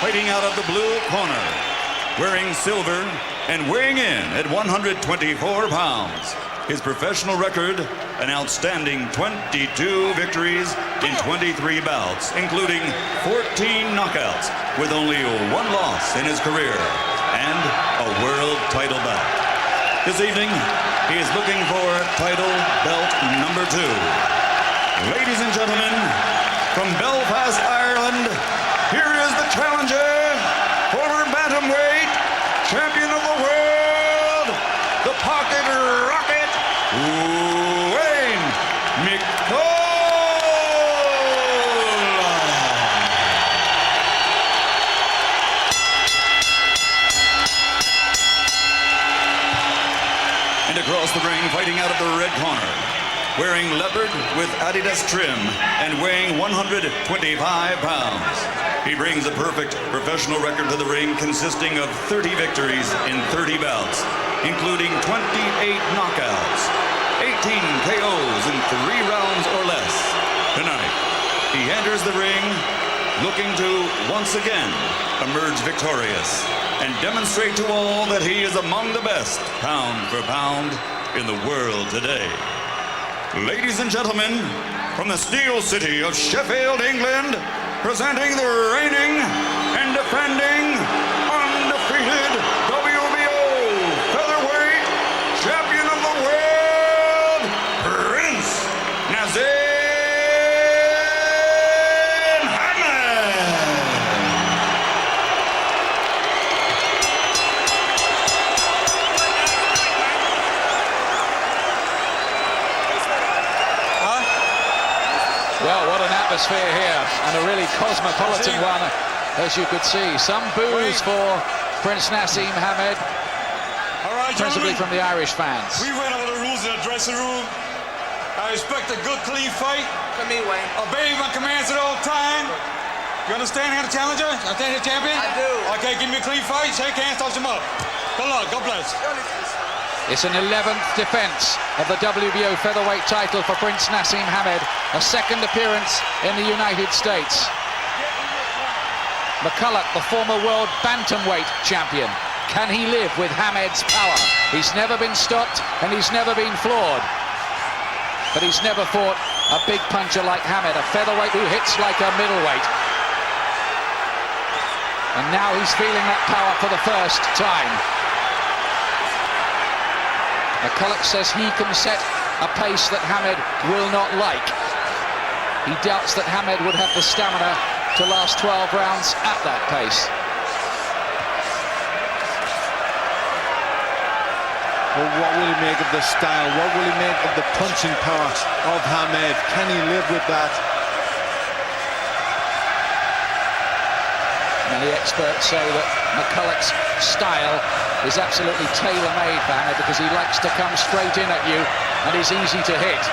fighting out of the blue corner, wearing silver and weighing in at 124 pounds. His professional record, an outstanding 22 victories in 23 bouts, including 14 knockouts, with only one loss in his career, and a world title bout. This evening, he is looking for title belt number 2. Ladies and gentlemen, from Belfast, Ireland, here is the challenger, former bantamweight, champion of the world, the pocket rocket, Wayne McCullough. And across the ring, fighting out of the red corner, wearing leopard with Adidas trim and weighing 125 pounds. He brings a perfect professional record to the ring consisting of 30 victories in 30 bouts, including 28 knockouts, 18 KOs in 3 rounds or less. Tonight, he enters the ring looking to once again emerge victorious and demonstrate to all that he is among the best pound for pound in the world today. Ladies and gentlemen, from the Steel City of Sheffield, England, presenting the reigning and defending undefeated WBO featherweight champion of the world, Prince HAMED. Well, what an atmosphere here, and a really cosmopolitan one, as you could see. Some boos for Prince Naseem Hamed, principally from the Irish fans. We went over the rules in the dressing room. I expect a good, clean fight. Come here, Wayne. Obey my commands at all time. You understand how to challenger? Understand the champion? I do. Okay, give me a clean fight. Shake hands, touch them up. Good luck. God bless. It's an 11th defense of the WBO featherweight title for Prince Naseem Hamed, a second appearance in the United States. McCullough, the former world bantamweight champion. Can he live with Hamed's power? He's never been stopped and he's never been floored. But he's never fought a big puncher like Hamed, a featherweight who hits like a middleweight. And now he's feeling that power for the first time. McCullough says he can set a pace that Hamed will not like. He doubts that Hamed would have the stamina to last 12 rounds at that pace. Well, what will he make of the style? What will he make of the punching power of Hamed? Can he live with that? Many experts say that McCullough's style is absolutely tailor-made for Hamed because he likes to come straight in at you and is easy to hit.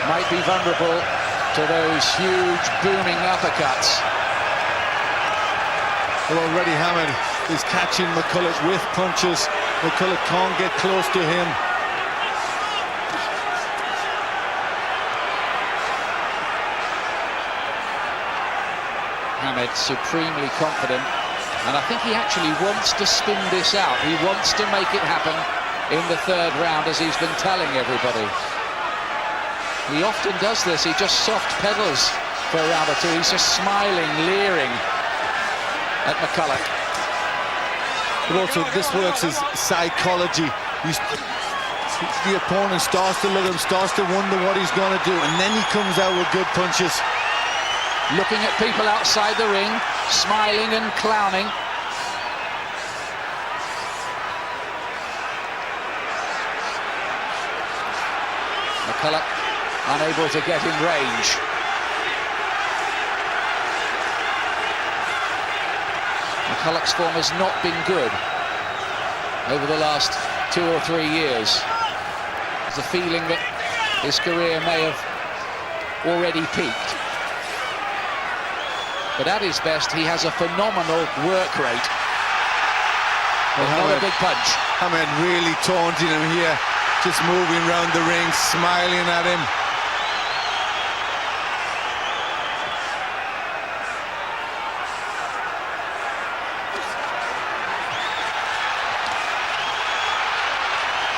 Might be vulnerable to those huge booming uppercuts. Well, already Hamed is catching McCullough with punches. McCullough can't get close to him. Hamed supremely confident, and I think he actually wants to spin this out. He wants to make it happen in the 3rd round, as he's been telling everybody. He often does this. He just soft pedals for a round or two. He's just smiling, leering at McCullough. But also, this works as psychology. The opponent starts to look at him, starts to wonder what he's going to do, and then he comes out with good punches. Looking at people outside the ring, smiling and clowning. McCullough unable to get in range. McCullough's form has not been good over the last 2 or 3 years. There's a feeling that his career may have already peaked. But at his best, he has a phenomenal work rate. Well, not a big punch. Hamed really taunting him here, just moving around the ring, smiling at him.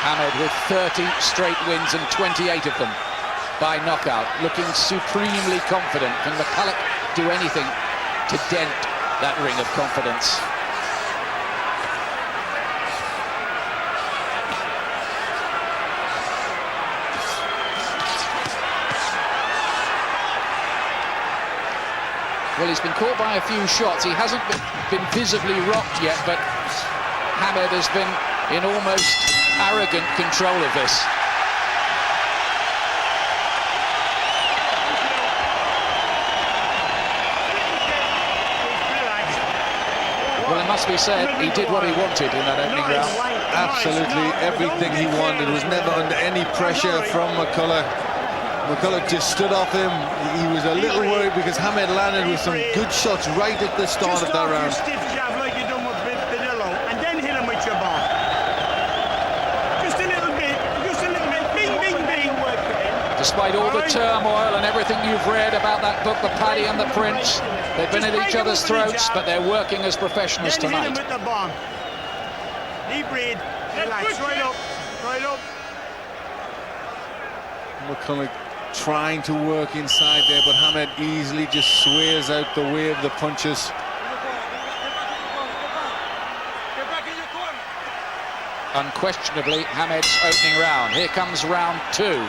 Hamed with 30 straight wins and 28 of them by knockout, looking supremely confident. Can McCullough do anything to dent that ring of confidence? Well, he's been caught by a few shots. He hasn't been visibly rocked yet, but Hamed has been in almost arrogant control of this. Well, it must be said, he did what he wanted in that opening round. Absolutely everything he wanted. Was never under any pressure from McCullough. McCullough just stood off him. He was a little worried because Hamed landed with some good shots right at the start of that round. Stiff jab like you done with Fidelo, and then hit him with your bar. Just a little bit, bing, bing, bing. Despite all the turmoil and everything you've read about that book, The Paddy and the Prince, they've been at each other's throats, but they're working as professionals then tonight. Hit him with the bomb. Deep breathe, relax, right up, right up. McCullough trying to work inside there, but Hamed easily just swears out the way of the punches. Unquestionably, Hamed's opening round. Here comes round two.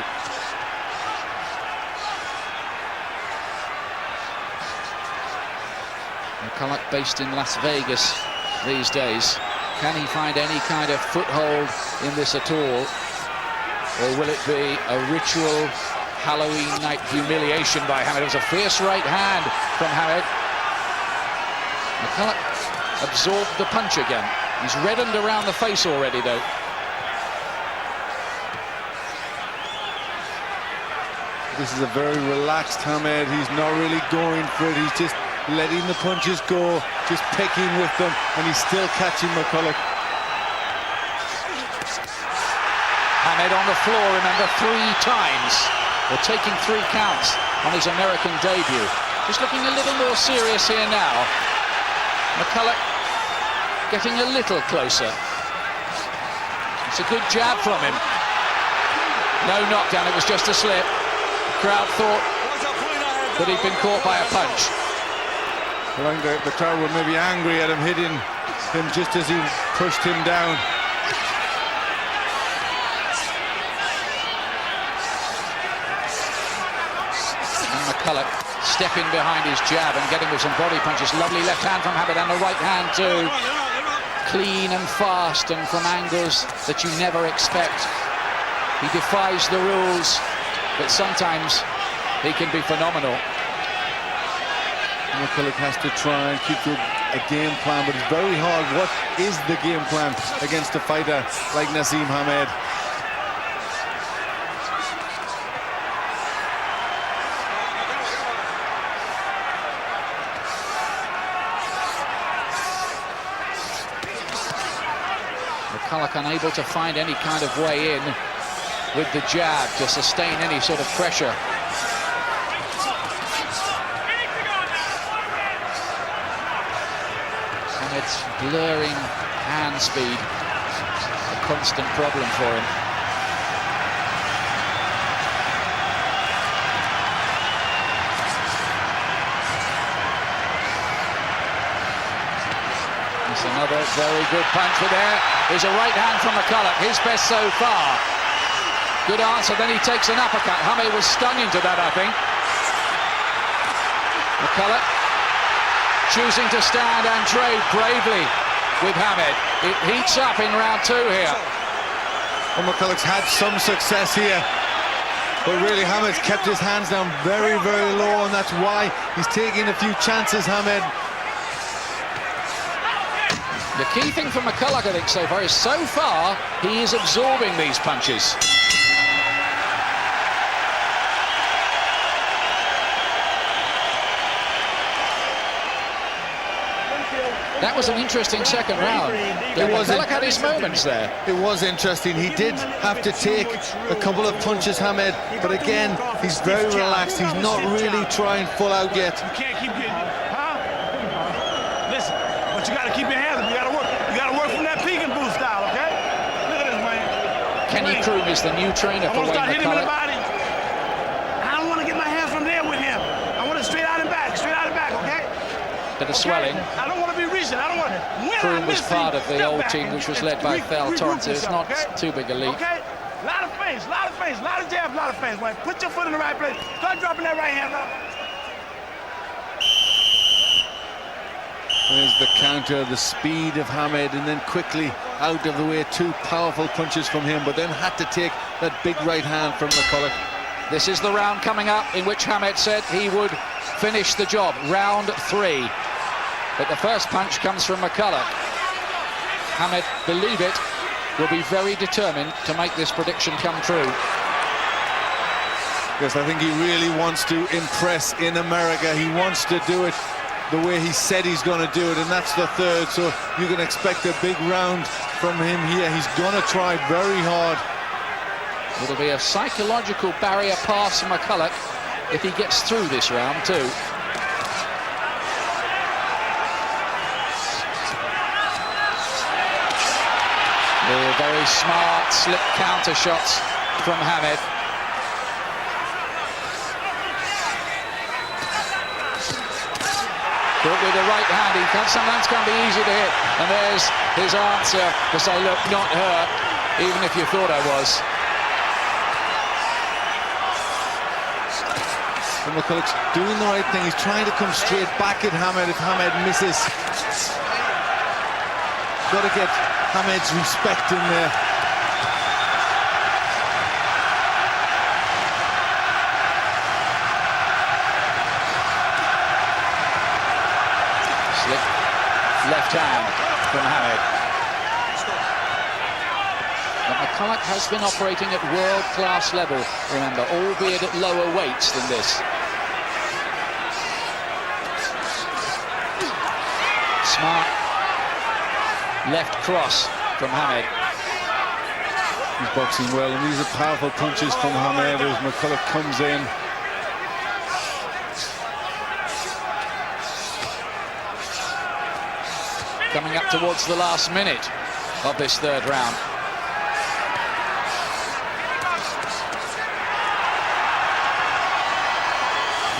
McCullough based in Las Vegas these days. Can he find any kind of foothold in this at all? Or will it be a ritual Halloween night humiliation by Hamed? It was a fierce right hand from Hamed. McCullough absorbed the punch again. He's reddened around the face already, though. This is a very relaxed Hamed. He's not really going for it. He's just letting the punches go, just picking with them, and he's still catching McCullough. Hamed on the floor, remember, 3 times. Or taking 3 counts on his American debut. Just looking a little more serious here now. McCullough getting a little closer. It's a good jab from him. No knockdown, it was just a slip. The crowd thought that he'd been caught by a punch. I think the crowd were maybe angry at him, hitting him just as he pushed him down. McCullough stepping behind his jab and getting with some body punches. Lovely left hand from Hamed and the right hand too. Clean and fast and from angles that you never expect. He defies the rules, but sometimes he can be phenomenal. McCullough has to try and keep to a game plan, but it's very hard. What is the game plan against a fighter like Naseem Hamed? McCullough unable to find any kind of way in with the jab to sustain any sort of pressure. Hamed's blurring hand speed, a constant problem for him. It's another very good punch, but there is a right hand from McCullough, his best so far. Good answer, then he takes an uppercut. Hamed was stung into that, I think. McCullough choosing to stand and trade bravely with Hamed. It heats up in round 2 here. Well, McCullough's had some success here, but really Hamed's kept his hands down very, very low, and that's why he's taking a few chances, Hamed. The key thing for McCullough, I think, so far is so far he is absorbing these punches. That was an interesting second round. McCullough had his moments there. It was interesting. He did have to take a couple of punches, Hamed, but again, he's very relaxed. He's not really trying full out yet. You can't keep getting, huh? Listen, but you got to keep your hands up. You got to work from that peekaboo style, okay? Look at this, man. Danny ring. Kroom is the new trainer I for want to Wayne start hitting him in the McCullough. body. I don't want to get my hands from there with him. I want it straight out and back, okay? Bit of swelling. I don't want to be reaching. I don't want to. Kroom was part of the old team, which was led by Thel Torrance. It's not too big a leap. Okay? Lot of feints, lot of jabs, lot of feints. Wayne, put your foot in the right place. Start dropping that right hand up. There's the counter, the speed of Hamed, and then quickly out of the way. Two powerful punches from him, but then had to take that big right hand from McCullough. This is the round coming up in which Hamed said he would finish the job. Round 3. But the first punch comes from McCullough. Hamed, believe it, will be very determined to make this prediction come true. Yes, I think he really wants to impress in America. He wants to do it the way he said he's going to do it, and that's the third, so you can expect a big round from him here. He's going to try very hard. It'll be a psychological barrier pass for McCullough if he gets through this round too. Very smart, slick counter shots from Hamed. But with the right hand, he sometimes can be easy to hit. And there's his answer to say, look, not hurt, even if you thought I was. And McCullough's doing the right thing. He's trying to come straight back at Hamed if Hamed misses. Got to get Hamed's respect in there. Left hand from Hamed. But McCullough has been operating at world-class level, remember, albeit at lower weights than this. Smart left cross from Hamed. He's boxing well, and these are powerful punches from Hamed as McCullough comes in. Coming up towards the last minute of this third round.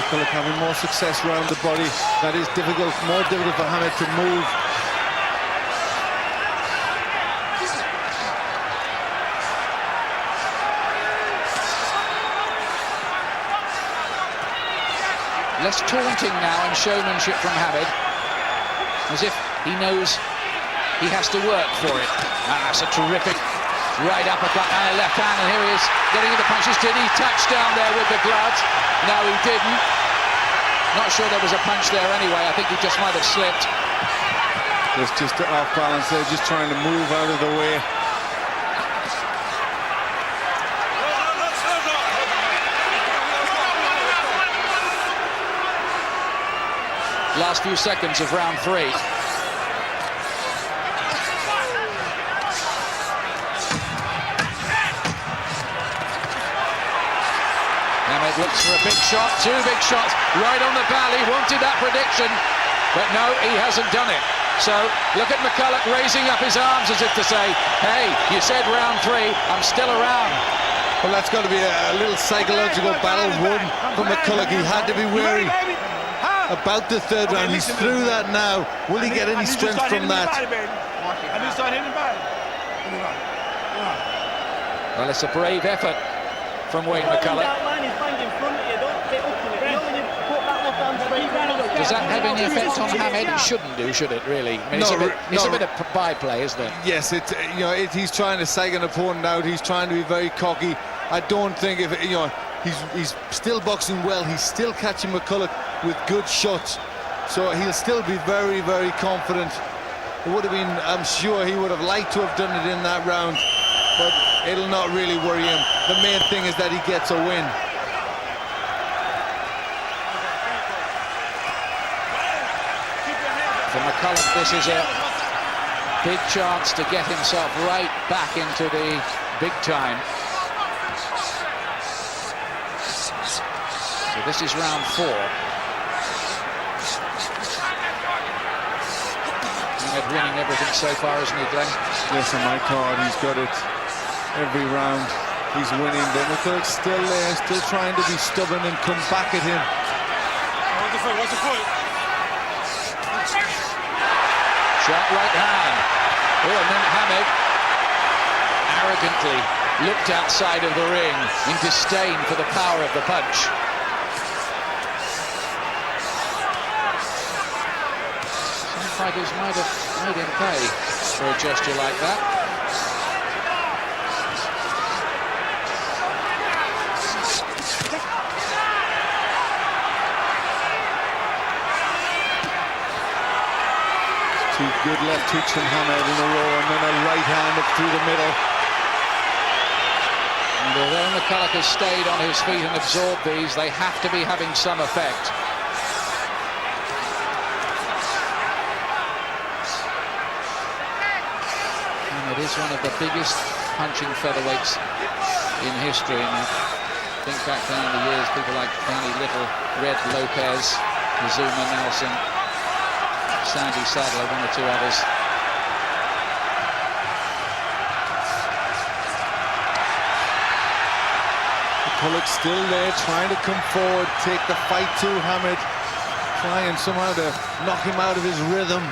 McCullough having more success around the body. That is difficult, more difficult for Hamed to move. Less taunting now and showmanship from Hamed, as if he knows he has to work for it. That's a terrific right uppercut and a left hand, and here he is getting the punches. Did he touch down there with the gloves? No, he didn't. Not sure there was a punch there anyway. I think he just might have slipped. There's just off balance there, just trying to move out of the way. Last few seconds of round 3. Hamed looks for a big shot, 2 big shots, right on the belly. Wanted that prediction, but no, he hasn't done it. So look at McCullough raising up his arms as if to say, hey, you said round 3, I'm still around. Well, that's got to be a little psychological battle won for McCullough. He had to be wary about the third round. He's through that now. Will he get any strength from that? Well, it's a brave effort from Wayne McCullough. Does that have any effect on Hamed? It shouldn't do, should it, really? I mean, it's a bit of byplay, isn't it? Yes, he's trying to psych an opponent out. He's trying to be very cocky. I don't think he's still boxing well. He's still catching McCullough with good shots, so he'll still be very, very confident. It would have been, I'm sure he would have liked to have done it in that round, but it'll not really worry him. The main thing is that he gets a win. For McCullough, this is a big chance to get himself right back into the big time. So this is round 4. Hamed winning everything so far, isn't he, Glenn? Yes, on my card, he's got it every round. He's winning, but McCullough's still there, still trying to be stubborn and come back at him. Watch the foot, watch the foot. Sharp right hand. Oh, and then Hamed arrogantly looked outside of the ring in disdain for the power of the punch. Some fighters might have made him pay for a gesture like that. Two good left hooks from Hamed in a row, and then a right hand up through the middle. And although McCullough has stayed on his feet and absorbed these, they have to be having some effect. Hamed is one of the biggest punching featherweights in history. And think back down the years, people like Danny Little, Red Lopez, Zuma Nelson, Sandy Sadler, one or two others. McCullough still there, trying to come forward, take the fight to Hamed, trying somehow to knock him out of his rhythm.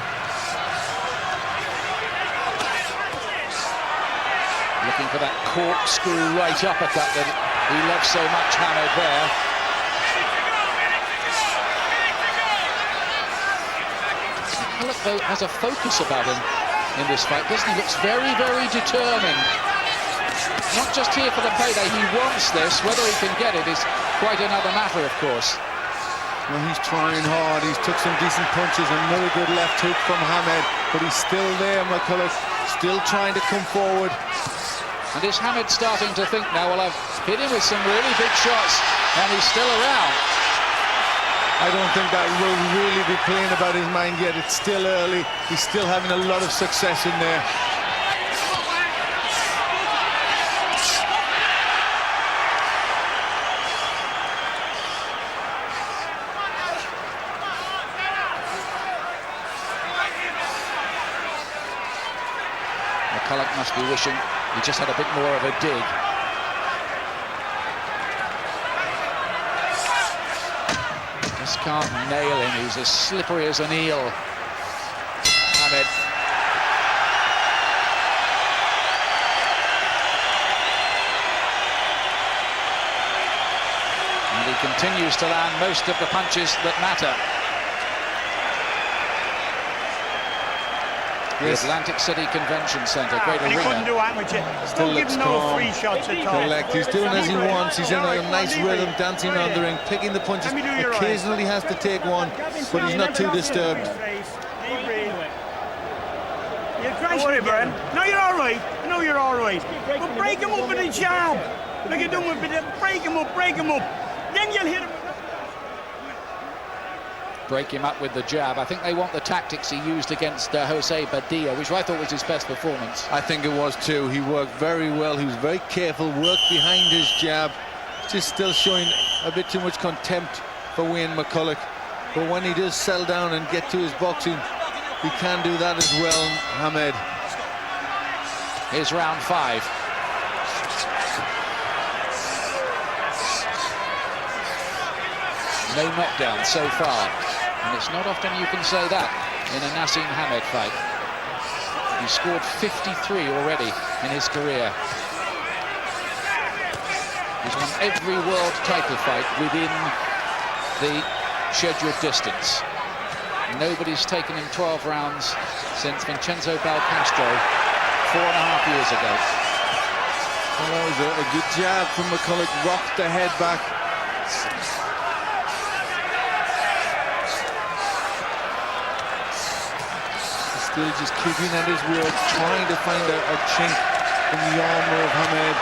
Looking for that corkscrew right uppercut that he loves so much, Hamed there. McCullough, though, has a focus about him in this fight, doesn't he? Looks very, very determined. Not just here for the payday, he wants this. Whether he can get it is quite another matter, of course. Well, he's trying hard. He's took some decent punches. Another good left hook from Hamed, but he's still there, McCullough, still trying to come forward. And is Hamed starting to think now, well, I've hit him with some really big shots, and he's still around? I don't think that will really be playing about his mind yet. It's still early. He's still having a lot of success in there. McCullough must be wishing he just had a bit more of a dig. Just can't nail him. He's as slippery as an eel. Hamed. And he continues to land most of the punches that matter. The Atlantic City Convention Centre, great and he couldn't arena. do that much. Still Don't give looks him no calm, free shots at all. collect. He's doing as he wants. He's in a nice rhythm, dancing around the ring, picking the punches. Occasionally has to take one, but he's not too disturbed. Don't worry, Brian. No, you're all right. No, you're all right. But break him up with a jab. Like you do with it. Break him up, break him up. Then you'll hit him. Break him up with the jab. I think they want the tactics he used against Jose Badilla, which I thought was his best performance. I think it was too. He worked very well. He was very careful, worked behind his jab. Just still showing a bit too much contempt for Wayne McCullough. But when he does settle down and get to his boxing, he can do that as well, Hamed. Here's round 5. No knockdown so far. And it's not often you can say that in a Nassim Hamed fight. He scored 53 already in his career. He's won every world title fight within the scheduled distance. Nobody's taken him 12 rounds since Vincenzo Belcastro 4.5 years ago. Well, that was a good jab from McCullough. Rocked the head back. Still just keeping at his work, trying to find a chink in the armor of Hamed.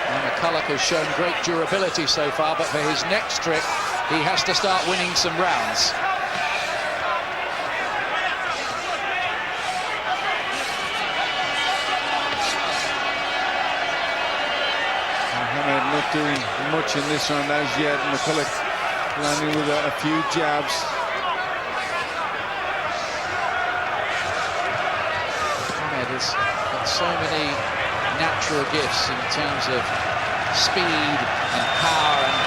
And McCullough has shown great durability so far, but for his next trick, he has to start winning some rounds. Not doing much in this round as yet. McCullough landing with a few jabs. got so many natural gifts in terms of speed and power, and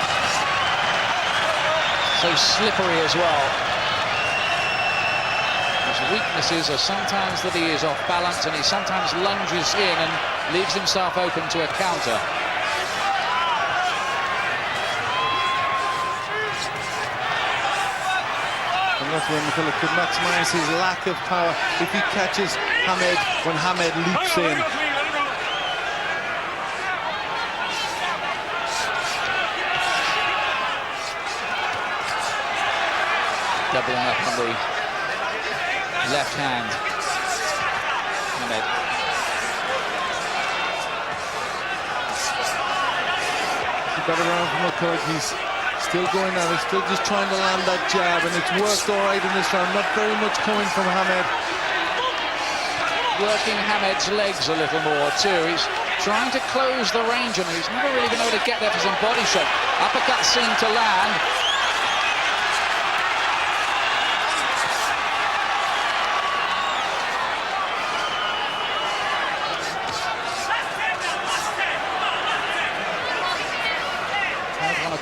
so slippery as well. His weaknesses are sometimes that he is off balance, and he sometimes lunges in and leaves himself open to a counter. And that's when McCullough could maximise his lack of power if he catches Hamed when Hamed leaps in. Doubling up on the left hand. Hamed. Got around from McCullough. He's still going now. He's still just trying to land that jab, and it's worked all right in this round. Not very much coming from Hamed. Working Hamed's legs a little more too. He's trying to close the range, and he's never really been able to get there for some body shot. Uppercut seemed to land.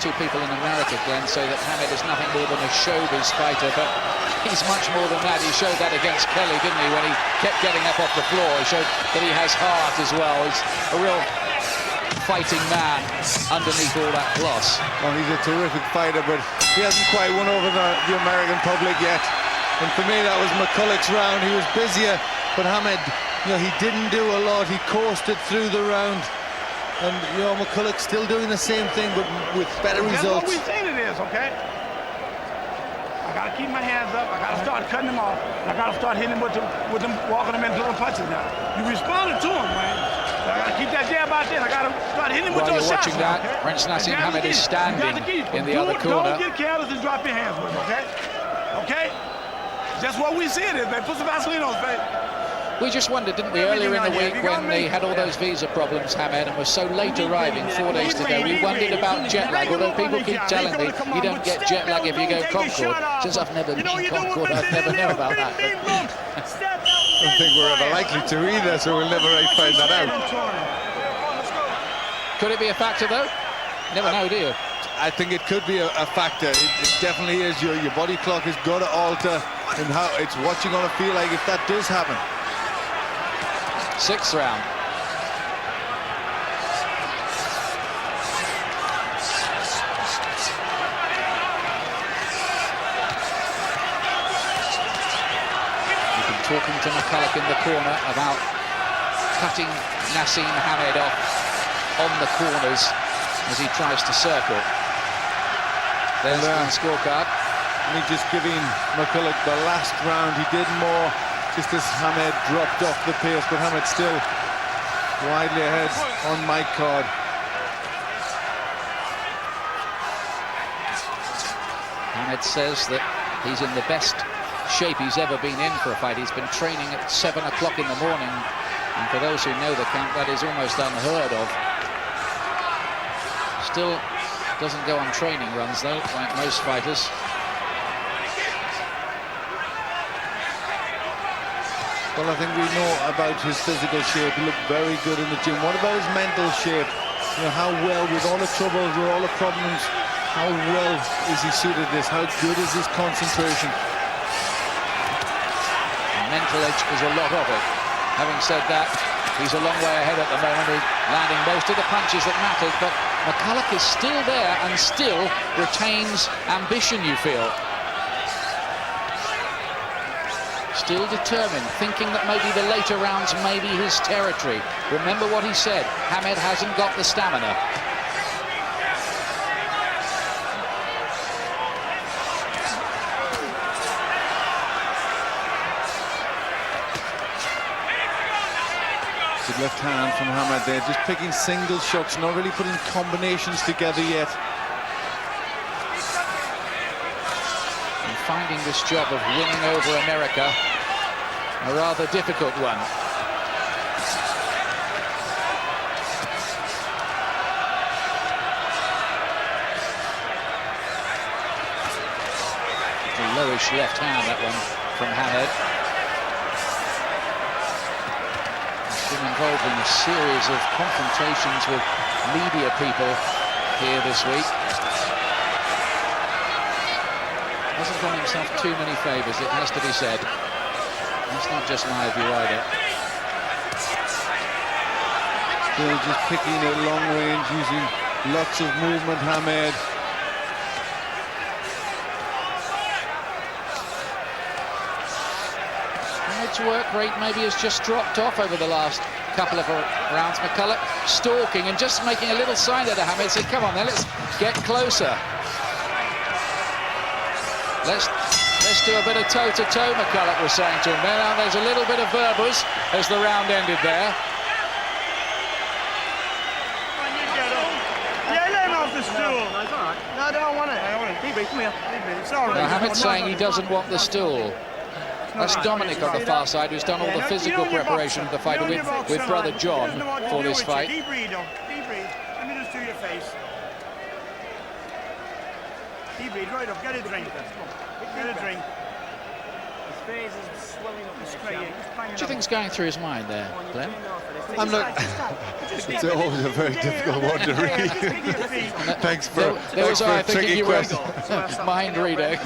Two people in America, Glenn, say that Hamed is nothing more than a showbiz fighter, but he's much more than that. He showed that against Kelly, didn't he, when he kept getting up off the floor. He showed that he has heart as well. He's a real fighting man underneath all that gloss. Well, he's a terrific fighter, but he hasn't quite won over the American public yet. And for me, that was McCullough's round. He was busier, but Hamed, you know, he didn't do a lot. He coasted through the round. And, you know, McCullough's still doing the same thing, but with better results. That's what we saying it is, okay? I gotta keep my hands up. I gotta start cutting them off. I gotta start hitting them with them, walking them into the punches now. You responded to him, man. I gotta keep that jab out there. I gotta start hitting them with those shots. While you're watching that, okay? Prince Nassim Hamed is standing in the other corner. Don't get careless and drop your hands with him, okay? Okay? Just what we said is, man. Put some Vaseline on his face. We just wondered, didn't we, earlier in the week when they had all those visa problems, Hamed, and was so late arriving 4 days to go. We wondered about jet lag, although people keep telling me you don't get jet lag if you go Concord. Since I've never been Concord, I've never known about that. I don't think we're ever likely to either, so we'll never find that out. Could it be a factor, though? Never know, do you? I think it could be a factor. It definitely is. Your body clock has got to alter, and how it's what you're going to feel like if that does happen. Sixth round. We've been talking to McCullough in the corner about cutting Nassim Hamed off on the corners as he tries to circle. There's the scorecard. Me just giving McCullough the last round. He did more just as Hamed dropped off the pace, but Hamed still widely ahead on my card. Hamed says that he's in the best shape he's ever been in for a fight. He's been training at 7 o'clock in the morning, and for those who know the camp, that is almost unheard of. Still doesn't go on training runs, though, like most fighters. Well, I think we know about his physical shape. He looked very good in the gym. What about his mental shape? You know, how well, with all the troubles, with all the problems, how well is he suited this? How good is his concentration? Mental edge is a lot of it. Having said that, he's a long way ahead at the moment. He's landing most of the punches that mattered, but McCullough is still there and still retains ambition, you feel. Still determined, thinking that maybe the later rounds may be his territory. Remember what he said, Hamed hasn't got the stamina. Good left hand from Hamed there, just picking single shots, not really putting combinations together yet. And finding this job of winning over America a rather difficult one. A lowish left hand, that one from Hamed. been involved in a series of confrontations with media people here this week. Hasn't done himself too many favours, it has to be said. That's not just my view either. Still just picking at long range, using lots of movement, Hamed. Hamed's work rate maybe has just dropped off over the last couple of rounds. McCullough stalking and just making a little sign there to Hamed, saying, come on then, let's get closer. Let's do a bit of toe-to-toe, McCullough was saying to him there. Now there's a little bit of verbose as the round ended there. Yeah, let him off the stool. No, it's all right. No, I don't want it. I want it. Debrief, come here. It's all right. Now, Hamed's saying he doesn't want the stool. That's Dominic on the far side, who's done all the physical preparation of the fight with brother John for this fight. Deep breathe, deep breathe. Let me just do your face. Deep breathe, right up, get a drink. Get a drink. His face is swelling up. What do you think's going through his mind there, Glenn? I'm not. It's always a very difficult one to read. Thanks for a tricky question. Mind reader.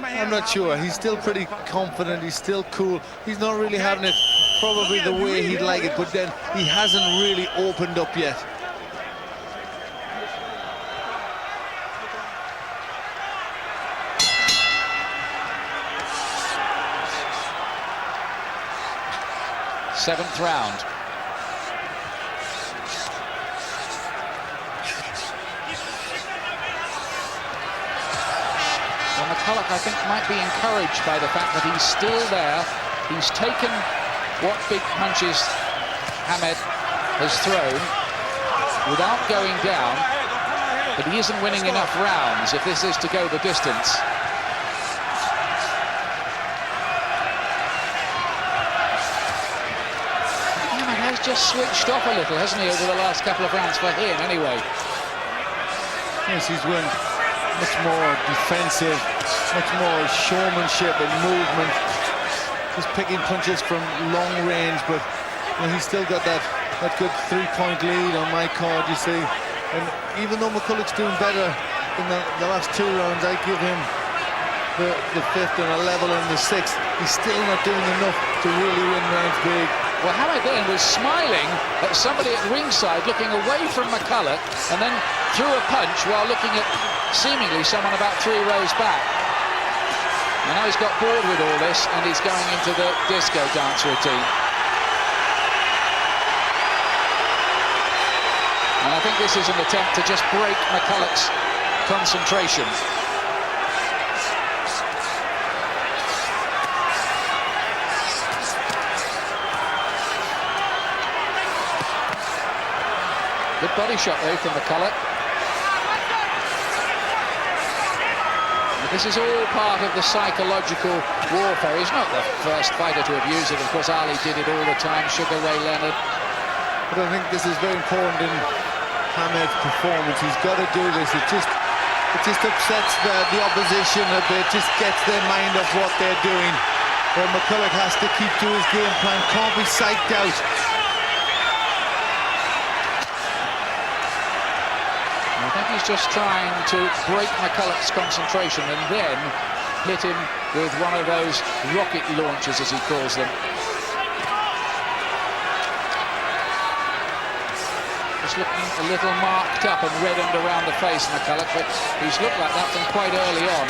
I'm not sure. He's still pretty confident. He's still cool. He's not really having it probably the way he'd like it, but then he hasn't really opened up yet. Seventh round. Well, McCullough, I think, might be encouraged by the fact that he's still there. He's taken what big punches Hamed has thrown without going down, but he isn't winning enough rounds if this is to go the distance. Just switched off a little, hasn't he, over the last couple of rounds for him, anyway. Yes, he's went much more defensive, much more showmanship and movement. Just picking punches from long range, but you know, he's still got that good 3-point lead on my card, you see. And even though McCullough's doing better in the last 2 rounds, I give him the 5th and a level in the 6th. He's still not doing enough to really win rounds big. Well, Hamed then was smiling at somebody at ringside, looking away from McCullough, and then threw a punch while looking at seemingly someone about 3 rows back. And now he's got bored with all this, and he's going into the disco dance routine. And I think this is an attempt to just break McCullough's concentration. Good body shot, though, from McCullough. But this is all part of the psychological warfare. He's not the first fighter to have used it. Of course, Ali did it all the time, Sugar Ray Leonard. But I think this is very important in Hamed's performance. He's got to do this. It just upsets the opposition a bit, just gets their mind off what they're doing. Where McCullough has to keep to his game plan, can't be psyched out. I think he's just trying to break McCullough's concentration and then hit him with one of those rocket launches, as he calls them. Just looking a little marked up and reddened around the face, McCullough, but he's looked like that from quite early on.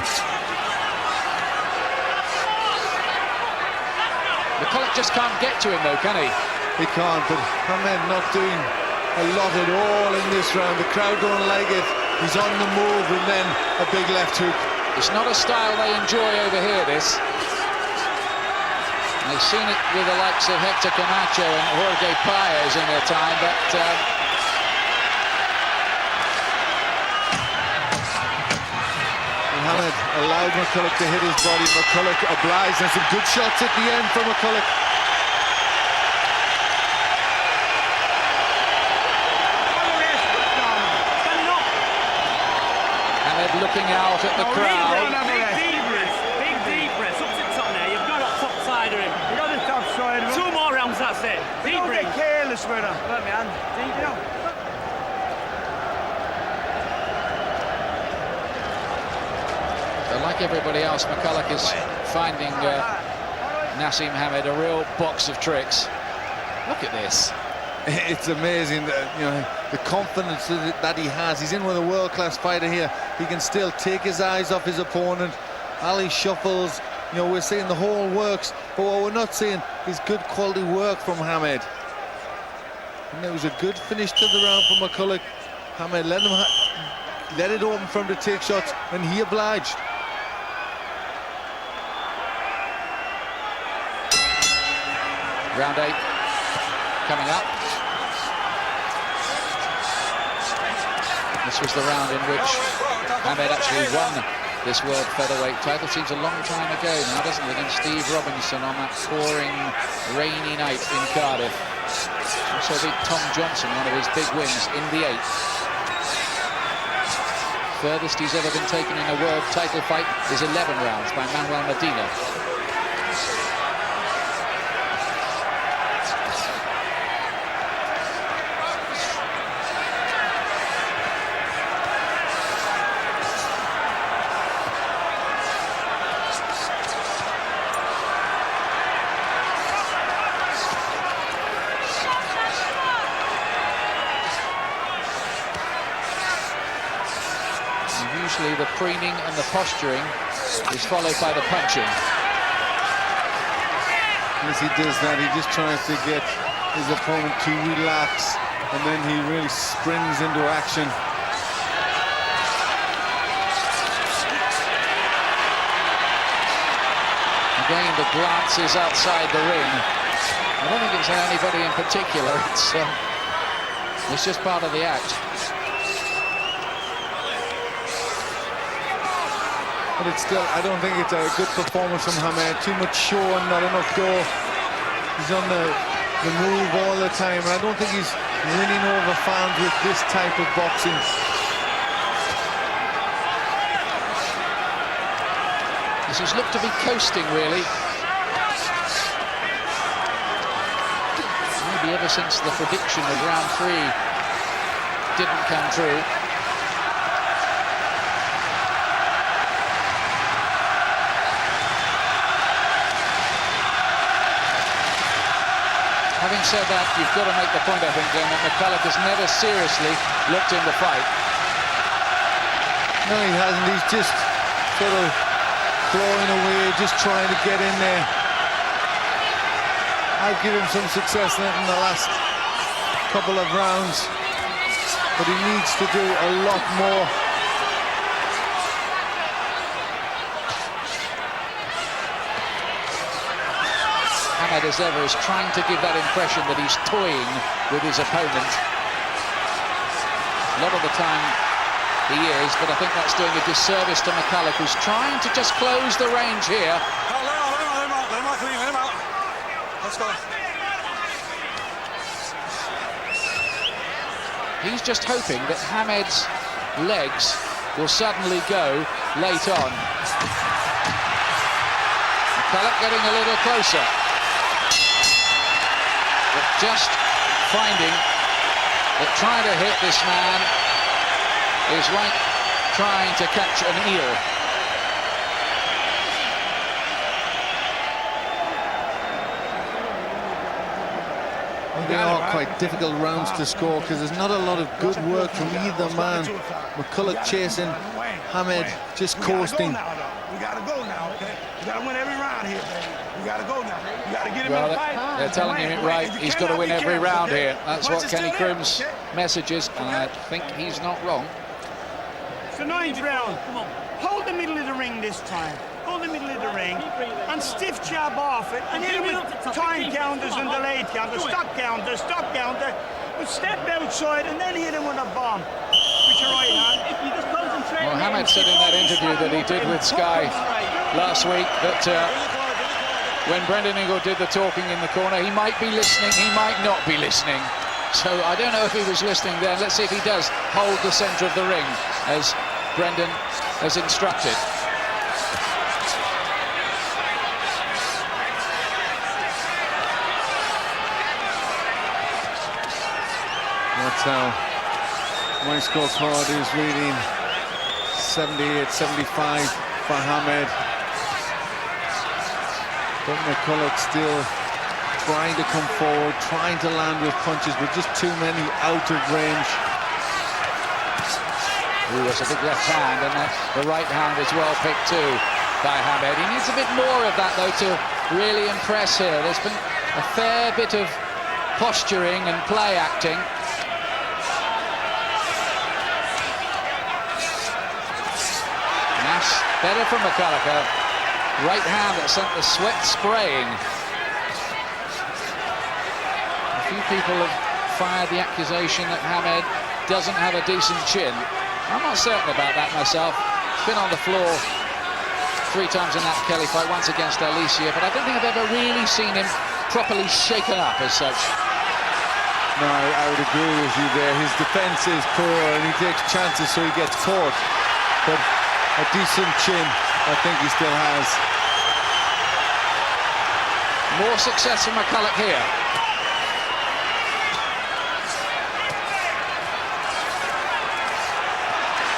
McCullough just can't get to him, though, can he? He can't, but Hamed not doing a lot at all in this round. The crowd don't like it. He's on the move, and then a big left hook. It's not a style they enjoy over here, this. They've seen it with the likes of Hector Camacho and Jorge Paez in their time, but Hamed allowed McCullough to hit his body. McCullough obliged, and some good shots at the end for McCullough. looking out at the crowd. Big deep breath. Up to the top there. You've got to top side of him. You got the top side of him. 2 more rounds, that's it. Don't get careless with him. Look, man. You know. But like everybody else, McCullough is finding Nassim Hamed a real box of tricks. Look at this. It's amazing that, you know, the confidence that he has. He's in with a world-class fighter here. He can still take his eyes off his opponent. Ali shuffles. You know, we're seeing the whole works, but what we're not seeing is good quality work from Hamed. And there was a good finish to the round for McCullough. Hamed let it open from the take shots, and he obliged. Round 8 coming up. This was the round in which Hamed actually won this world featherweight title. Seems a long time ago now, doesn't it? Against Steve Robinson on that pouring, rainy night in Cardiff. Also beat Tom Johnson, one of his big wins, in the 8th. Furthest he's ever been taken in a world title fight is 11 rounds by Manuel Medina. Usually the preening and the posturing is followed by the punching. As he does that, he just tries to get his opponent to relax, and then he really springs into action. Again, the glances outside the ring. I don't think it's anybody in particular. It's just part of the act. But it's still, I don't think it's a good performance from Hamed. Too much show and not enough go. He's on the move all the time, and I don't think he's winning over fans with this type of boxing. This has looked to be coasting, really. Maybe ever since the prediction of round 3 didn't come true. Having said that, you've got to make the point, I think, Glenn, that McCullough has never seriously looked in the fight. No, he hasn't. He's just sort of blowing away, just trying to get in there. I've given him some success in the last couple of rounds, but he needs to do a lot more. Hamed, as ever, is trying to give that impression that he's toying with his opponent. A lot of the time he is, but I think that's doing a disservice to McCullough, who's trying to just close the range here. Let him out. Let's go. He's just hoping that Hamed's legs will suddenly go late on. McCullough getting a little closer. But just finding that trying to hit this man is like trying to catch an eel. They are quite difficult rounds to score because there's not a lot of good work from either man. McCullough chasing, Hamed just coasting. We gotta go now, okay? We gotta win every round here, baby. We gotta go now. We gotta get him in the fight. They're telling him it right. He's got to win every round here. That's what Kenny Croom's message is, and I think he's not wrong. It's the 9th round. Hold the middle of the ring this time. Hold the middle of the ring and stiff jab off it, and hit him with time counters and delayed counters, stop counter, but step outside and then hit him with a bomb with your right hand. Well, Hamed said in that interview that he did with Sky last week that when Brendan Ingle did the talking in the corner, he might be listening, he might not be listening. So I don't know if he was listening then. Let's see if he does hold the centre of the ring as Brendan has instructed. That's how my scorecard is reading. 78-75 for Hamed. But McCullough still trying to come forward, trying to land with punches, but just too many out of range. He was a big left hand, and the right hand was well picked too by Hamed. He needs a bit more of that, though, to really impress here. There's been a fair bit of posturing and play acting. And that's better from McCullough. Right hand that sent the sweat spraying. A few people have fired the accusation that Hamed doesn't have a decent chin. I'm not certain about that myself. He's been on the floor 3 times in that Kelly fight, once against Alicia, but I don't think I've ever really seen him properly shaken up as such. No, I would agree with you there. His defense is poor and he takes chances, so he gets caught. But a decent chin, I think he still has. More success from McCullough here.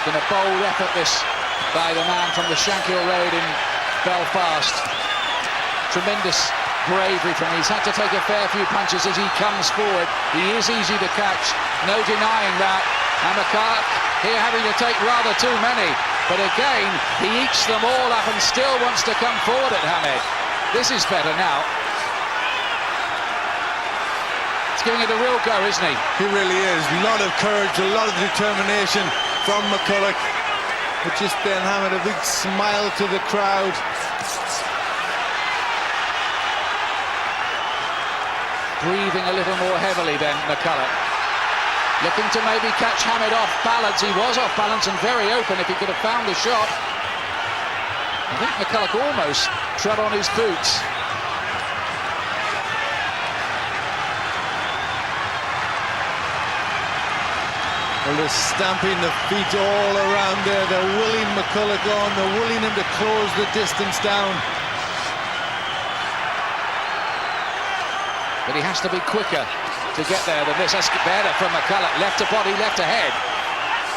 Been a bold effort this by the man from the Shankill Road in Belfast. Tremendous bravery from him. He's had to take a fair few punches as he comes forward. He is easy to catch, no denying that. And McCullough here having to take rather too many. But again, he eats them all up and still wants to come forward at Hamed. This is better now. He's giving it a real go, isn't he? He really is. A lot of courage, a lot of determination from McCullough. But just then Hamed, a big smile to the crowd. Breathing a little more heavily then, McCullough. Looking to maybe catch Hamed off balance. He was off balance and very open if he could have found the shot. I think McCullough almost trod on his boots. Well, they're stamping the feet all around there. They're willing McCullough on. They're willing him to close the distance down. But he has to be quicker to get there than this. That's better from McCullough. Left to body, left to head.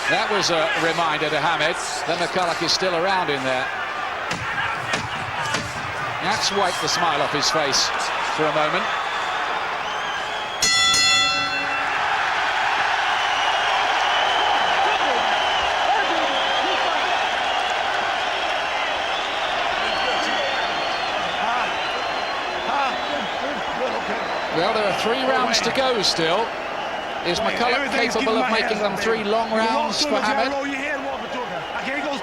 That was a reminder to Hamed that McCullough is still around in there. That's wiped the smile off his face for a moment. Well, there are 3 rounds to go still. Is McCullough capable of making them 3 long rounds for Hamed?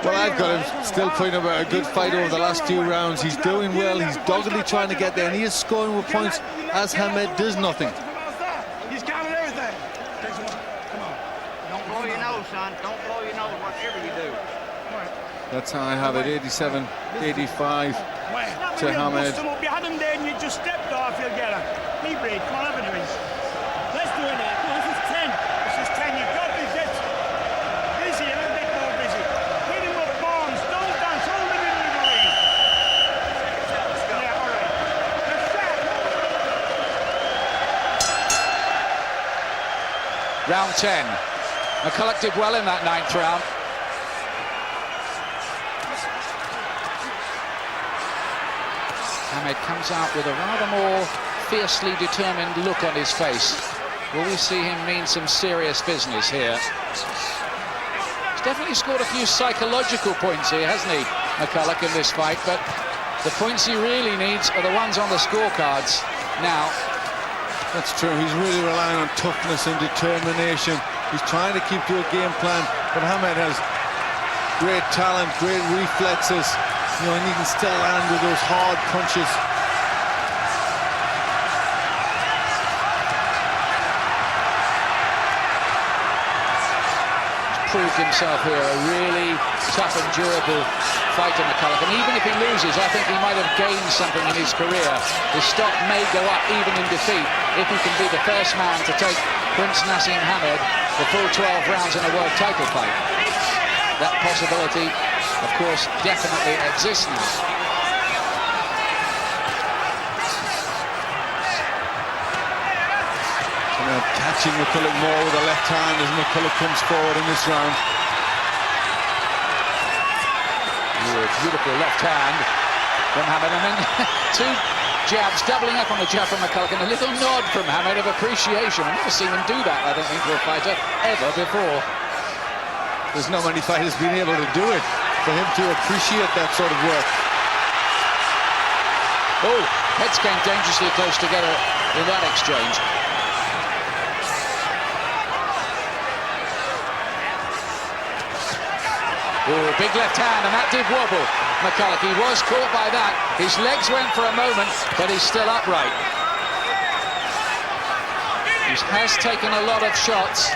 Well, I've got him still putting up a good fight over the last few rounds. He's doing well. He's doggedly trying to get there, and he is scoring with points as Hamed does nothing. He's counting everything. Come on. Don't blow your nose, son. Don't blow your nose, whatever you do. That's how I have it. 87-85 to Hamed. You had him there and you just stepped off, you'll get him. Knee break, come on, have it, Reece. Let's do it now. Come on, this is 10. This is 10. You've got this. It's busy, a little bit more busy. Hit him with bombs. Don't dance. Hold him in the ring. Yeah, all right. Let's start. Round 10. McCullough did well in that 9th round. Hamed comes out with a rather more fiercely determined look on his face. Will we see him mean some serious business here? He's definitely scored a few psychological points here, hasn't he, McCullough, in this fight? But the points he really needs are the ones on the scorecards now. That's true. He's really relying on toughness and determination. He's trying to keep to a game plan, but Hamed has great talent, great reflexes. You know, and he can still land with those hard punches. He's proved himself here a really tough and durable fighter, McCullough. And even if he loses, I think he might have gained something in his career. His stock may go up even in defeat if he can be the first man to take Prince Nassim Hamed the full 12 rounds in a world title fight. That possibility, of course, definitely exists now. Catching McCullough more with the left hand as McCullough comes forward in this round. Beautiful left hand from Hamed, and then two jabs, doubling up on the jab from McCullough, and a little nod from Hamed of appreciation. I've never seen him do that, I don't think, to a fighter ever before. There's not many fighters been able to do it, for him to appreciate that sort of work. Oh, heads came dangerously close together in that exchange. Oh, big left hand, and that did wobble McCullough. He was caught by that. His legs went for a moment, but he's still upright. He has taken a lot of shots.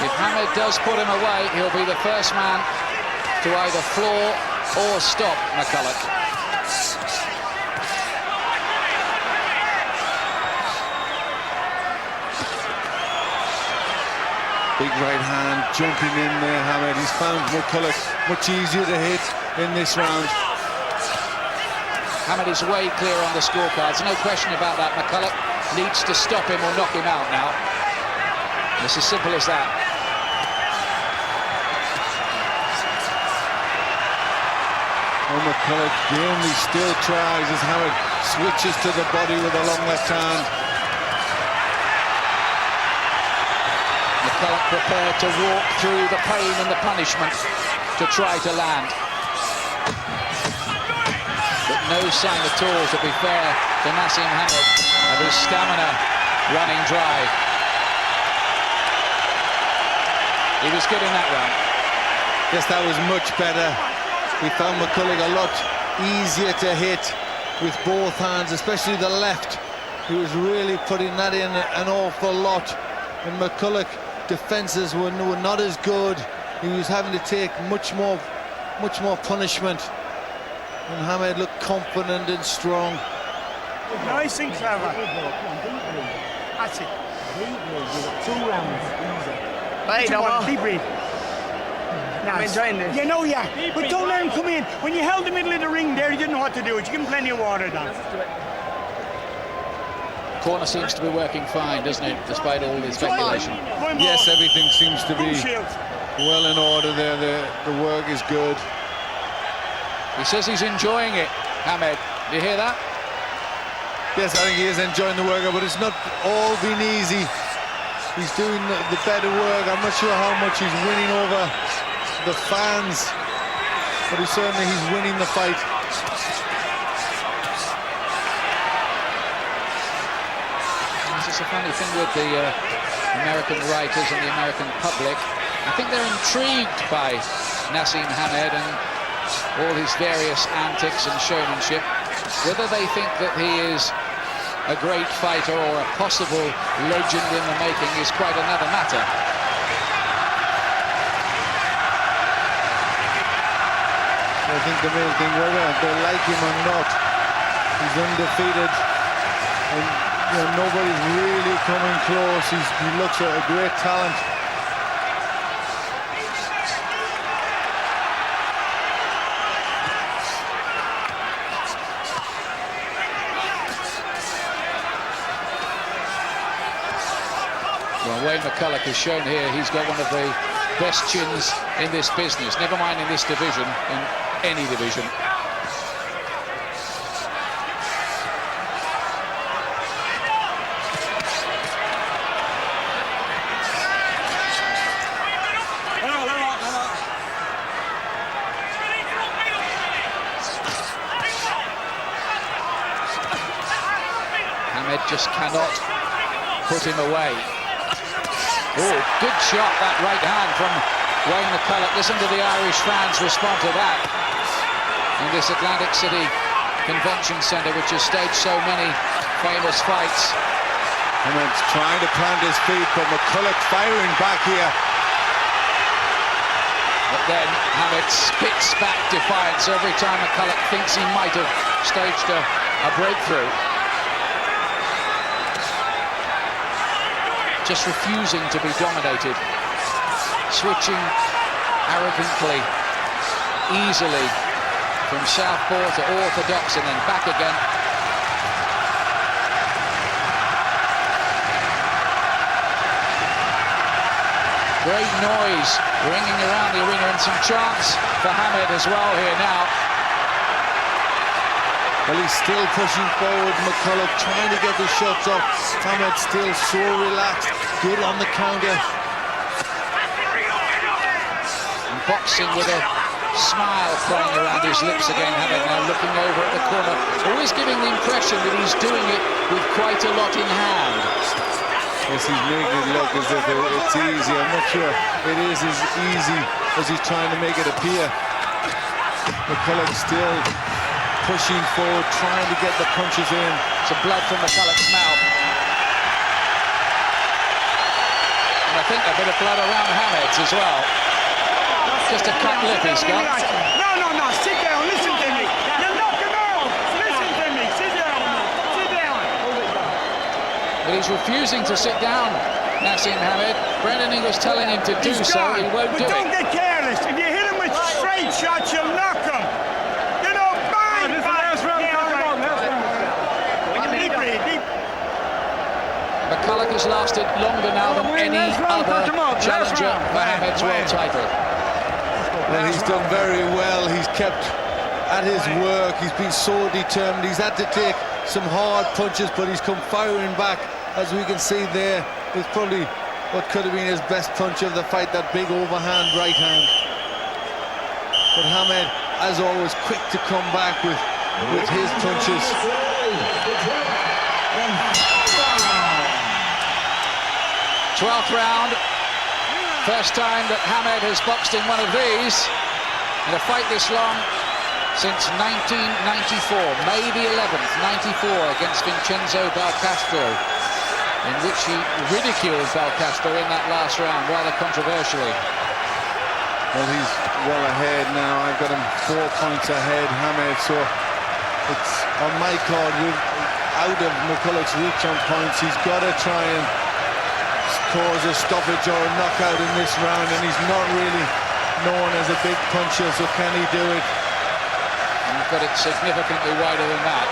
If Hamed does put him away, he'll be the first man to either floor or stop McCullough. Big right hand jumping in there, Hamed. He's found McCullough much easier to hit in this round. Hamed is way clear on the scorecards, no question about that. McCullough needs to stop him or knock him out now. It's as simple as that. Oh, McCullough again, he still tries as Hamed switches to the body with a long left hand. McCullough prepared to walk through the pain and the punishment to try to land. But no sign at all, to be fair to Naseem Hamed, of his stamina running dry. He was good in that round. Yes, that was much better. We found McCullough a lot easier to hit with both hands, especially the left. He was really putting that in an awful lot. And McCullough defenses were not as good. He was having to take much more punishment. And Hamed looked confident and strong. Nice and clever. That's it. 2 rounds. Hey, deep breathe. I'm enjoying this. You know, yeah. But don't let him come in. When you held the middle of the ring there, you didn't know what to do. You give him plenty of water, Dan. Corner seems to be working fine, doesn't it, despite all the speculation? Yes, everything seems to be well in order there. The work is good. He says he's enjoying it, Hamed. Do you hear that? Yes, I think he is enjoying the workout, but it's not all been easy. He's doing the better work. I'm not sure how much he's winning over the fans, but he's winning the fight. This is a funny thing with the American writers and the American public. I think they're intrigued by Naseem Hamed and all his various antics and showmanship. Whether they think that he is a great fighter or a possible legend in the making is quite another matter. I think the main thing, whether they like him or not, he's undefeated. And nobody's really coming close. He looks like a great talent. Well, Wayne McCullough has shown here he's got one of the best chins in this business, never mind in this division, in any division. Hamed just cannot put him away. Oh, good shot, that right hand from Wayne McCullough. Listen to the Irish fans respond to that in this Atlantic City Convention Centre, which has staged so many famous fights. Hamed's trying to plant his feet, but McCullough firing back here. But then Hamed spits back defiance every time McCullough thinks he might have staged a breakthrough. Just refusing to be dominated, switching arrogantly, easily from southpaw to orthodox and then back again. Great noise ringing around the arena, and some chants for Hamed as well here now. Well, he's still pushing forward. McCullough trying to get the shots off. Hamed still so relaxed. Good on the counter. And boxing with a smile playing around his lips again. Hamed now looking over at the corner, always giving the impression that he's doing it with quite a lot in hand. Yes, he's making it look as if it's easy. I'm not sure it is as easy as he's trying to make it appear. McCullough still pushing forward, trying to get the punches in. Some blood from McCullough's mouth. And I think a bit of blood around Hamed's as well. Just a cut lip he's got. No, sit down, listen to me. You're knocking off. Listen to me, sit down. Sit down. But he's refusing to sit down, Nassim Hamed. Brendan was telling him to do so, he won't do it. But don't get careless. If you hit him with straight shots, you'll knock him. You know, bang, deep. McCullough has lasted longer now than any other challenger for Hamed's world title. Well, he's done very well. He's kept at his work. He's been so determined. He's had to take some hard punches, but he's come firing back, as we can see there, with probably what could have been his best punch of the fight, that big overhand right hand. But Hamed, as always, quick to come back with his punches. 12th round. First time that Hamed has boxed in one of these in a fight this long since 1994, May the 11th, 94, against Vincenzo Belcastro, in which he ridiculed Belcastro in that last round, rather controversially. Well, he's well ahead now. I've got him 4 points ahead, Hamed, so it's on my card. Out of McCullough's reach on points. He's got to try and cause a stoppage or a knockout in this round, and he's not really known as a big puncher, so can he do it? And you've got it significantly wider than that.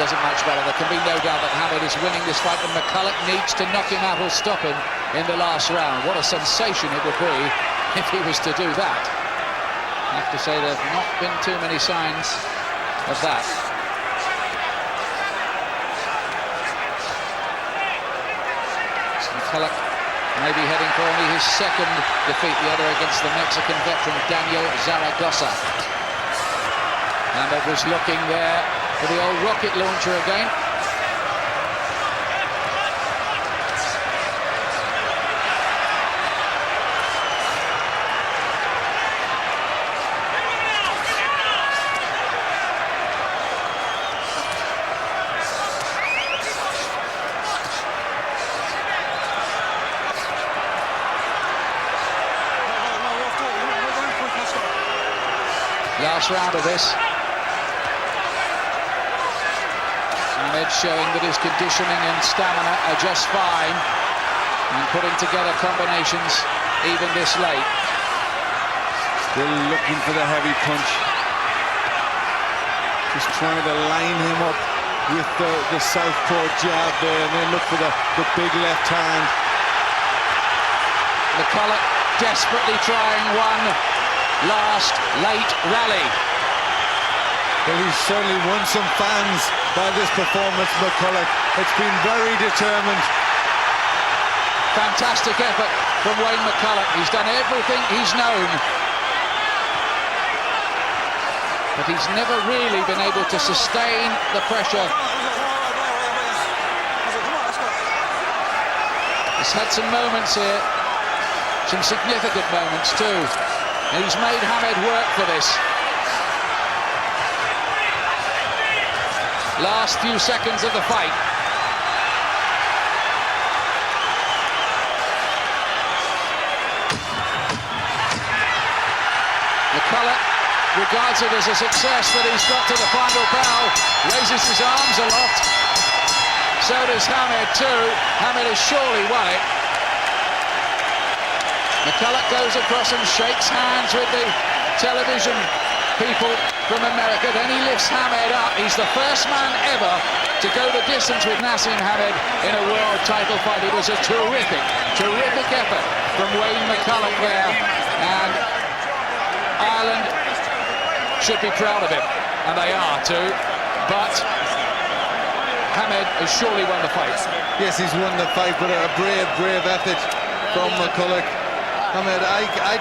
Doesn't much better. There can be no doubt that Hamed is winning this fight, and McCullough needs to knock him out or stop him in the last round. What a sensation it would be if he was to do that. I have to say there have not been too many signs of that. McCullough may be heading for only his second defeat, the other against the Mexican veteran Daniel Zaragoza. Hamed was looking there for the old rocket launcher again. Last round of this. Hamed showing that his conditioning and stamina are just fine, and putting together combinations even this late. Still looking for the heavy punch. Just trying to line him up with the southpaw jab there, and then look for the big left hand. McCullough desperately trying one last late rally. Well, he's certainly won some fans by this performance, McCullough. It's been very determined. Fantastic effort from Wayne McCullough. He's done everything he's known, but he's never really been able to sustain the pressure. He's had some moments here, some significant moments too. And he's made Hamed work for this. Last few seconds of the fight. McCullough regards it as a success that he's got to the final bell, raises his arms aloft. So does Hamed too. Hamed has surely won it. McCullough goes across and shakes hands with the television people from America. Then he lifts Hamed up. He's the first man ever to go the distance with Nassim Hamed in a world title fight. It was a terrific effort from Wayne McCULLOUGH there, and Ireland should be proud of him, and they are too. But Hamed has surely won the fight. Yes, he's won the fight, but a brave effort from McCULLOUGh. Hamed, I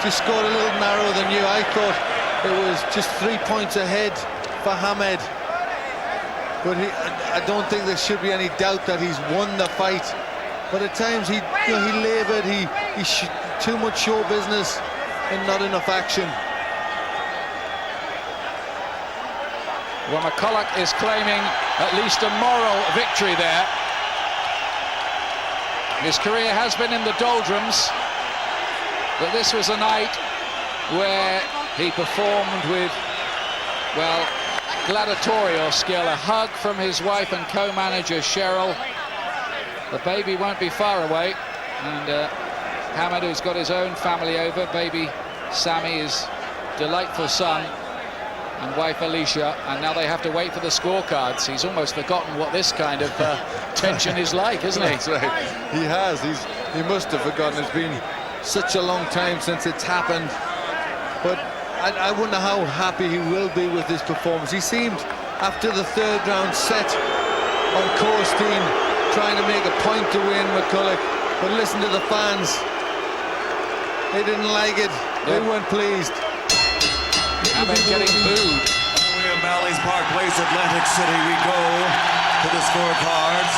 just scored a little narrower than you. I thought it was just 3 points ahead for Hamed, but I don't think there should be any doubt that he's won the fight. But at times he laboured, he too much show business and not enough action. Well, McCULLOUGh is claiming at least a moral victory there. His career has been in the doldrums, but this was a night where he performed with, well, gladiatorial skill. A hug from his wife and co-manager Cheryl. The baby won't be far away, and Hamed, who's got his own family over, baby Sammy, his delightful son, and wife Alicia, and now they have to wait for the scorecards. He's almost forgotten what this kind of tension is like, isn't he? That's right. He has. He must have forgotten. It's been such a long time since it's happened. But I wonder how happy he will be with this performance. He seemed, after the third round, set on Corstein, trying to make a point to win McCULLOUGh. But listen to the fans. They didn't like it. They weren't pleased. Hamed getting booed. William Bally's Park Place, Atlantic City, we go to the scorecards.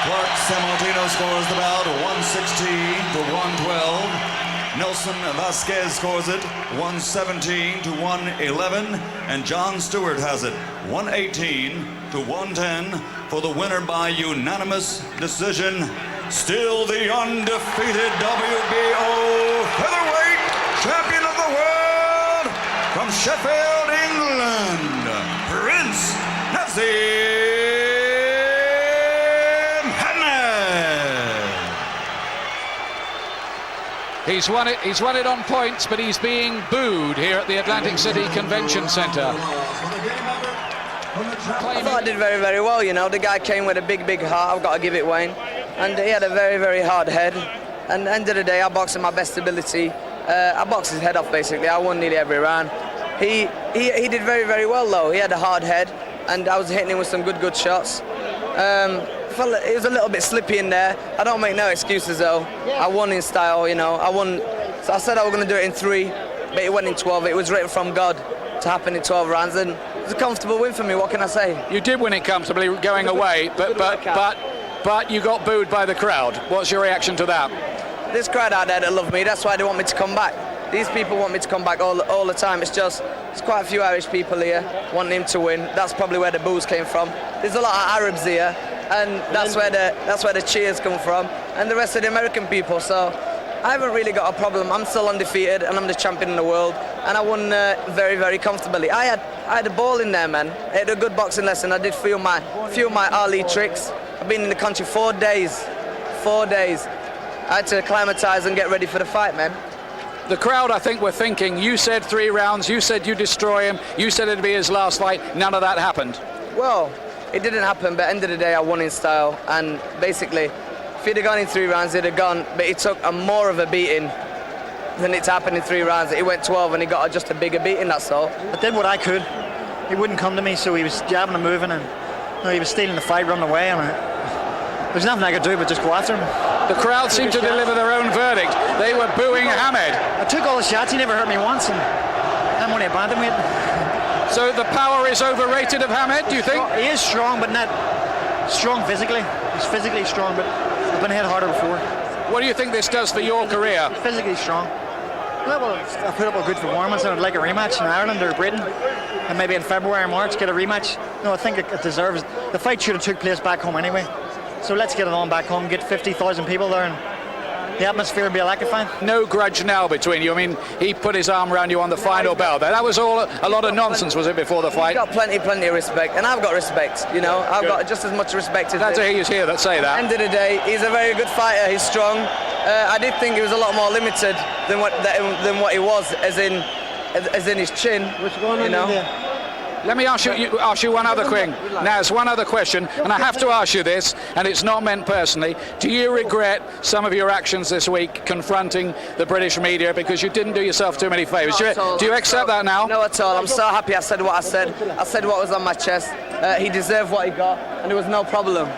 Clark Sammartino scores the bout 116 to 112. Nelson Vasquez scores it 117 to 111. And John Stewart has it 118 to 110 for the winner by unanimous decision. Still the undefeated WBO featherweight champion of the world, from Sheffield, England, Prince Nassim Hamed. He's won it on points, but he's being booed here at the Atlantic City Convention Center. I thought I did very, very well, you know. The guy came with a big, big heart, I've got to give it Wayne. And he had a very, very hard head. And at the end of the day, I boxed at my best ability. I boxed his head off, basically. I won nearly every round. He did very, very well, though. He had a hard head, and I was hitting him with some good shots. It was a little bit slippy in there. I don't make no excuses, though. I won in style, you know. I won. So I said I was going to do it in 3, but it went in 12. It was written from God to happen in 12 rounds, and it was a comfortable win for me. What can I say? You did win it comfortably going away, but you got booed by the crowd. What's your reaction to that? This crowd out there that love me, that's why they want me to come back. These people want me to come back all the time. It's quite a few Irish people here wanting him to win. That's probably where the boos came from. There's a lot of Arabs here, and that's where the cheers come from, and the rest of the American people. So I haven't really got a problem. I'm still undefeated, and I'm the champion in the world, and I won very, very comfortably. I had a ball in there, man. I had a good boxing lesson. I did few of my Ali tricks. I've been in the country 4 days. 4 days. I had to acclimatise and get ready for the fight, man. The crowd, I think, were thinking, you said 3 rounds, you said you destroy him, you said it'd be his last fight. None of that happened. Well, it didn't happen, but at the end of the day, I won in style. And basically, if he'd have gone in 3 rounds, he'd have gone, but it took more of a beating than it happened in 3 rounds. He went 12 and he got just a bigger beating, that's all. I did what I could. He wouldn't come to me, so he was jabbing and moving, and he was stealing the fight, running away, and there's nothing I could do but just go after him. The crowd seemed to deliver their own verdict. They were booing Hamed. I took all the shots, he never hurt me once, and I'm only a bantamweight. So the power is overrated of Hamed, do you think? He is strong, but not strong physically. He's physically strong, but I've been hit harder before. What do you think this does for your career? He's physically strong. Well, I put up a good performance, and I'd like a rematch in Ireland or Britain, and maybe in February or March get a rematch. No, I think it deserves. The fight should have took place back home anyway. So let's get it on back home, get 50,000 people there, and the atmosphere will be electrifying. No grudge now between you. I mean, he put his arm around you on the final bell there. That was all a lot of nonsense, was it, before the fight? He's got plenty of respect, and I've got respect, you know. I've got just as much respect as Glad to hear you here that say that. At the end of the day, he's a very good fighter. He's strong. I did think he was a lot more limited than what he was, as in his chin. What's going on you know? in there? Let me ask you one other thing. Now, it's one other question, and I have to ask you this, and it's not meant personally. Do you regret some of your actions this week confronting the British media because you didn't do yourself too many favours? Do you accept that now? No, at all. I'm so happy I said what I said. I said what was on my chest. He deserved what he got, and there was no problem.